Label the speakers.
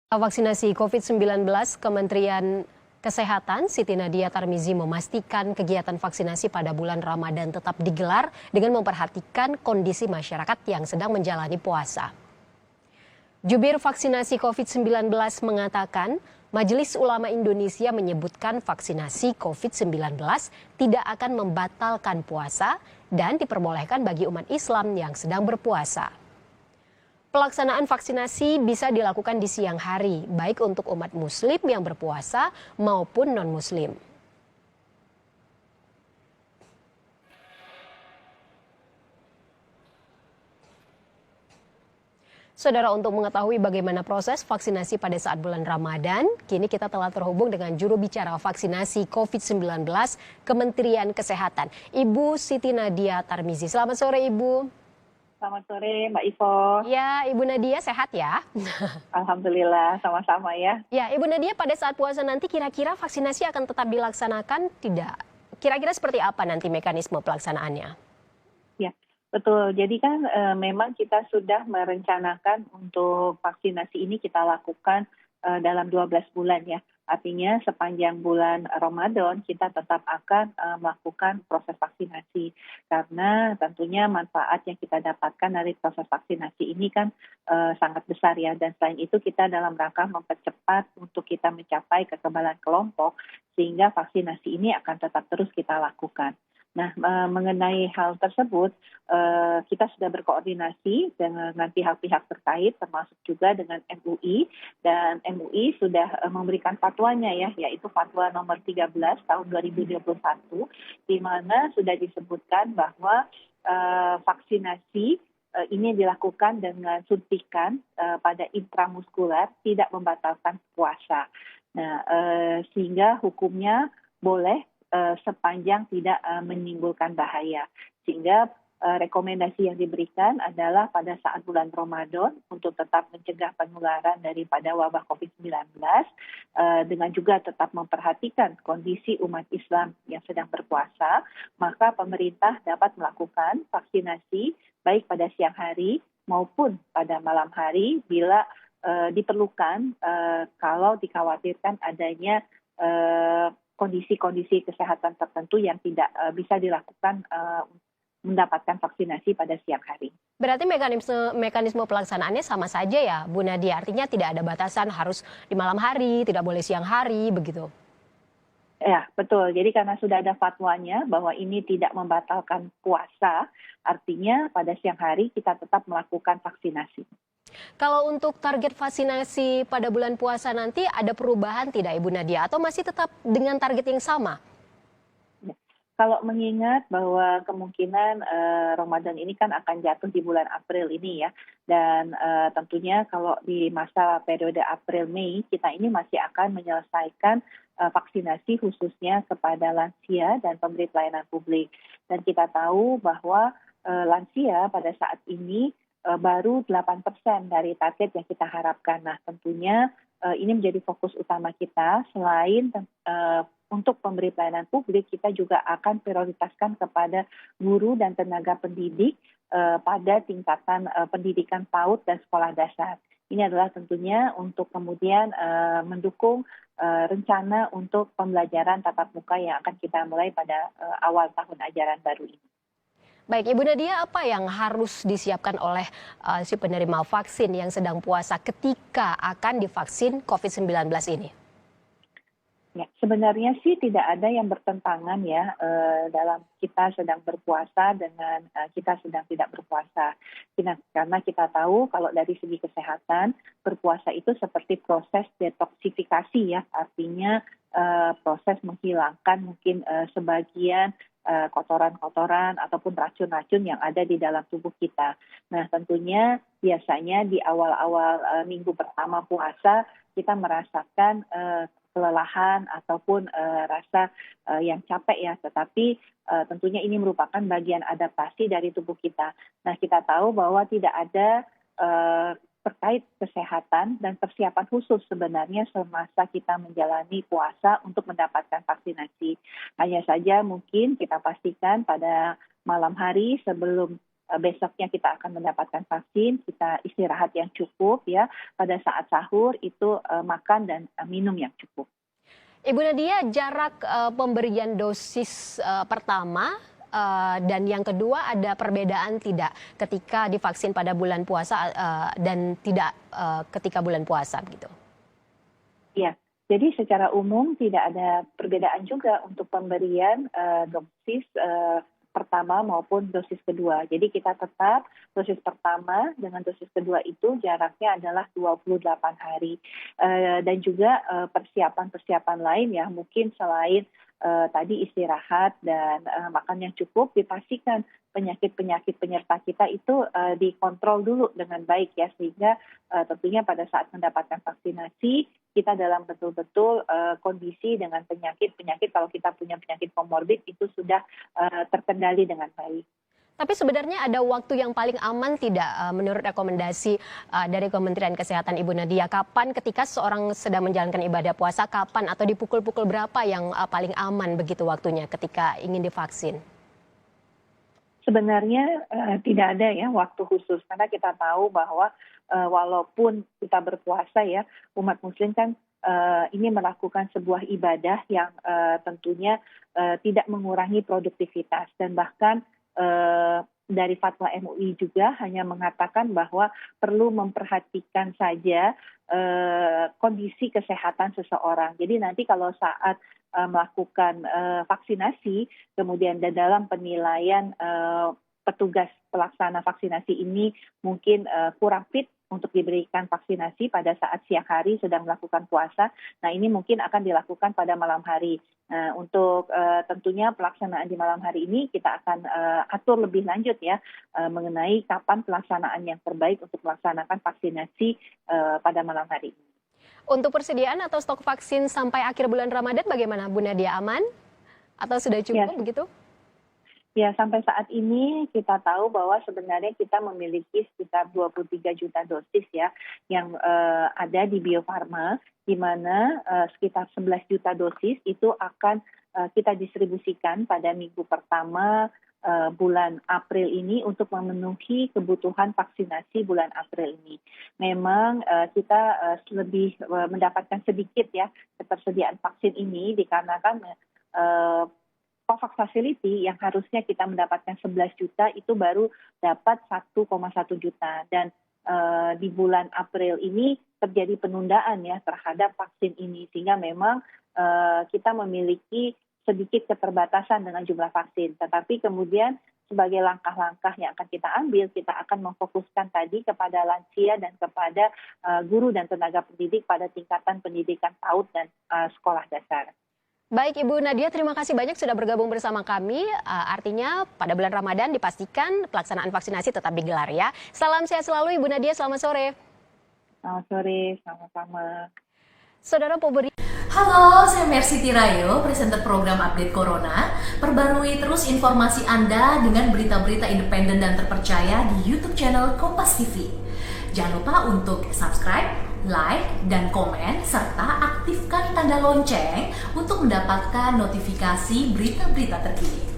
Speaker 1: Vaksinasi COVID-19, Kementerian Kesehatan Siti Nadia Tarmizi memastikan kegiatan vaksinasi pada bulan Ramadan tetap digelar dengan memperhatikan kondisi masyarakat yang sedang menjalani puasa. Jubir vaksinasi COVID-19 mengatakan, Majelis Ulama Indonesia menyebutkan vaksinasi COVID-19 tidak akan membatalkan puasa dan diperbolehkan bagi umat Islam yang sedang berpuasa. Pelaksanaan vaksinasi bisa dilakukan di siang hari, baik untuk umat muslim yang berpuasa maupun non-muslim. Saudara, untuk mengetahui bagaimana proses vaksinasi pada saat bulan Ramadan, kini kita telah terhubung dengan juru bicara vaksinasi COVID-19 Kementerian Kesehatan, Ibu Siti Nadia Tarmizi. Selamat sore, Ibu.
Speaker 2: Selamat sore Mbak Ivo.
Speaker 1: Ya, Ibu Nadia sehat ya?
Speaker 2: Alhamdulillah, sama-sama ya.
Speaker 1: Ya, Ibu Nadia, pada saat puasa nanti kira-kira vaksinasi akan tetap dilaksanakan tidak? Kira-kira seperti apa nanti mekanisme pelaksanaannya?
Speaker 2: Ya, betul. Jadi kan memang kita sudah merencanakan untuk vaksinasi ini kita lakukan dalam 12 bulan ya. Artinya sepanjang bulan Ramadan kita tetap akan melakukan proses vaksinasi. Karena tentunya manfaat yang kita dapatkan dari proses vaksinasi ini kan sangat besar ya. Dan selain itu kita dalam rangka mempercepat untuk kita mencapai kekebalan kelompok sehingga vaksinasi ini akan tetap terus kita lakukan. Nah, mengenai hal tersebut, kita sudah berkoordinasi dengan pihak-pihak terkait, termasuk juga dengan MUI, dan MUI sudah memberikan fatwanya ya, yaitu fatwa nomor 13 tahun 2021, di mana sudah disebutkan bahwa vaksinasi ini dilakukan dengan suntikan pada intramuskuler, tidak membatalkan puasa. Nah, sehingga hukumnya boleh sepanjang tidak menimbulkan bahaya. Sehingga rekomendasi yang diberikan adalah pada saat bulan Ramadan untuk tetap mencegah penularan daripada wabah COVID-19 dengan juga tetap memperhatikan kondisi umat Islam yang sedang berpuasa, maka pemerintah dapat melakukan vaksinasi baik pada siang hari maupun pada malam hari bila diperlukan kalau dikhawatirkan adanya kondisi-kondisi kesehatan tertentu yang tidak bisa dilakukan mendapatkan vaksinasi pada siang hari.
Speaker 1: Berarti mekanisme pelaksanaannya sama saja ya, Bu Nadia? Artinya tidak ada batasan harus di malam hari, tidak boleh siang hari, begitu?
Speaker 2: Ya, betul. Jadi karena sudah ada fatwanya bahwa ini tidak membatalkan puasa, artinya pada siang hari kita tetap melakukan vaksinasi.
Speaker 1: Kalau untuk target vaksinasi pada bulan puasa nanti ada perubahan tidak Ibu Nadia atau masih tetap dengan target yang sama?
Speaker 2: Ya. Kalau mengingat bahwa kemungkinan Ramadan ini kan akan jatuh di bulan April ini ya, dan tentunya kalau di masa periode April-Mei kita ini masih akan menyelesaikan vaksinasi khususnya kepada lansia dan pemberi pelayanan publik. Dan kita tahu bahwa lansia pada saat ini baru 8% dari target yang kita harapkan. Nah, tentunya ini menjadi fokus utama kita. Selain untuk pemberi pelayanan publik, kita juga akan prioritaskan kepada guru dan tenaga pendidik pada tingkatan pendidikan PAUD dan sekolah dasar. Ini adalah tentunya untuk kemudian mendukung rencana untuk pembelajaran tatap muka yang akan kita mulai pada awal tahun ajaran baru ini.
Speaker 1: Baik, Ibu Nadia, apa yang harus disiapkan oleh si penerima vaksin yang sedang puasa ketika akan divaksin COVID-19 ini?
Speaker 2: Ya, sebenarnya sih tidak ada yang bertentangan ya dalam kita sedang berpuasa dengan kita sedang tidak berpuasa. Karena kita tahu kalau dari segi kesehatan berpuasa itu seperti proses detoksifikasi ya, artinya proses menghilangkan mungkin sebagian kotoran-kotoran ataupun racun-racun yang ada di dalam tubuh kita. Nah, tentunya biasanya di awal-awal minggu pertama puasa kita merasakan kelelahan ataupun rasa yang capek ya, tetapi tentunya ini merupakan bagian adaptasi dari tubuh kita. Nah, kita tahu bahwa tidak ada terkait kesehatan dan persiapan khusus sebenarnya semasa kita menjalani puasa untuk mendapatkan vaksinasi. Hanya saja mungkin kita pastikan pada malam hari sebelum besoknya kita akan mendapatkan vaksin, kita istirahat yang cukup ya. Pada saat sahur itu makan dan minum yang cukup.
Speaker 1: Ibu Nadia, jarak pemberian dosis pertama dan yang kedua ada perbedaan tidak ketika divaksin pada bulan puasa dan tidak ketika bulan puasa gitu?
Speaker 2: Ya, jadi secara umum tidak ada perbedaan juga untuk pemberian dosis pertama maupun dosis kedua. Jadi kita tetap dosis pertama dengan dosis kedua itu jaraknya adalah 28 hari. Dan juga persiapan-persiapan lain ya, mungkin selain tadi istirahat dan makan yang cukup, dipastikan penyakit-penyakit penyerta kita itu dikontrol dulu dengan baik ya, sehingga tentunya pada saat mendapatkan vaksinasi kita dalam betul-betul kondisi dengan penyakit-penyakit, kalau kita punya penyakit komorbid itu sudah terkendali dengan baik.
Speaker 1: Tapi sebenarnya ada waktu yang paling aman tidak menurut rekomendasi dari Kementerian Kesehatan Ibu Nadia? Kapan ketika seorang sedang menjalankan ibadah puasa, kapan atau di pukul-pukul berapa yang paling aman begitu waktunya ketika ingin divaksin?
Speaker 2: Sebenarnya tidak ada ya waktu khusus, karena kita tahu bahwa walaupun kita berpuasa ya, umat muslim kan ini melakukan sebuah ibadah yang tentunya tidak mengurangi produktivitas, dan bahkan dari fatwa MUI juga hanya mengatakan bahwa perlu memperhatikan saja kondisi kesehatan seseorang. Jadi nanti kalau saat melakukan vaksinasi, kemudian dalam penilaian petugas pelaksana vaksinasi ini mungkin kurang fit untuk diberikan vaksinasi pada saat siang hari sedang melakukan puasa. Nah, ini mungkin akan dilakukan pada malam hari. Untuk tentunya pelaksanaan di malam hari ini kita akan atur lebih lanjut ya mengenai kapan pelaksanaan yang terbaik untuk melaksanakan vaksinasi pada malam hari ini.
Speaker 1: Untuk persediaan atau stok vaksin sampai akhir bulan Ramadan bagaimana Bu Nadia, aman? Atau sudah cukup begitu?
Speaker 2: Ya, sampai saat ini kita tahu bahwa sebenarnya kita memiliki sekitar 23 juta dosis ya yang ada di Bio Farma, di mana sekitar 11 juta dosis itu akan kita distribusikan pada minggu pertama bulan April ini untuk memenuhi kebutuhan vaksinasi bulan April ini. Memang kita lebih mendapatkan sedikit ya ketersediaan vaksin ini dikarenakan COVAX Facility yang harusnya kita mendapatkan 11 juta itu baru dapat 1,1 juta, dan di bulan April ini terjadi penundaan ya terhadap vaksin ini, sehingga memang kita memiliki sedikit keterbatasan dengan jumlah vaksin. Tetapi kemudian sebagai langkah-langkah yang akan kita ambil, kita akan memfokuskan tadi kepada lansia dan kepada guru dan tenaga pendidik pada tingkatan pendidikan PAUD dan sekolah dasar.
Speaker 1: Baik Ibu Nadia, terima kasih banyak sudah bergabung bersama kami. Artinya pada bulan Ramadan dipastikan pelaksanaan vaksinasi tetap digelar ya. Salam sehat selalu Ibu Nadia, selamat sore.
Speaker 2: Selamat sore, sama-sama.
Speaker 1: Saudara Poberi.
Speaker 3: Halo, saya Mercy Tirayo, presenter program Update Corona. Perbarui terus informasi Anda dengan berita-berita independen dan terpercaya di YouTube channel Kompas TV. Jangan lupa untuk subscribe, like, dan komen, serta aktifkan tanda lonceng untuk mendapatkan notifikasi berita-berita terkini.